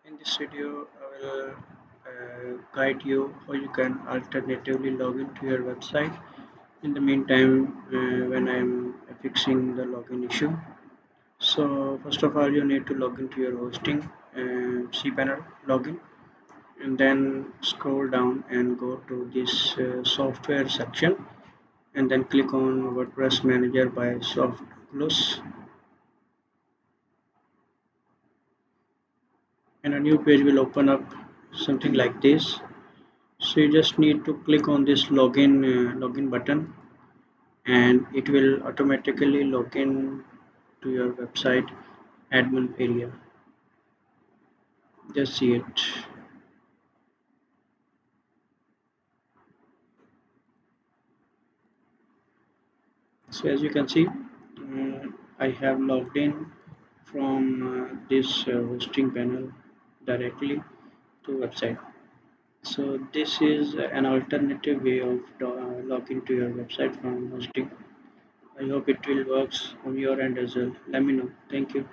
In this video, I will guide you how you can alternatively log into your website. In the meantime, when I'm fixing the login issue, so first of all, you need to log into your hosting cPanel login, and then scroll down and go to this software section, and then click on WordPress Manager by Soft Close, and a new page will open up something like this. So you just need to click on this login button, and it will automatically log in to your website admin area. Just see it. So as you can see, I have logged in from this hosting panel directly to website. So this is an alternative way of logging to your website from hosting. I hope it will works on your end as well. Let me know. Thank you.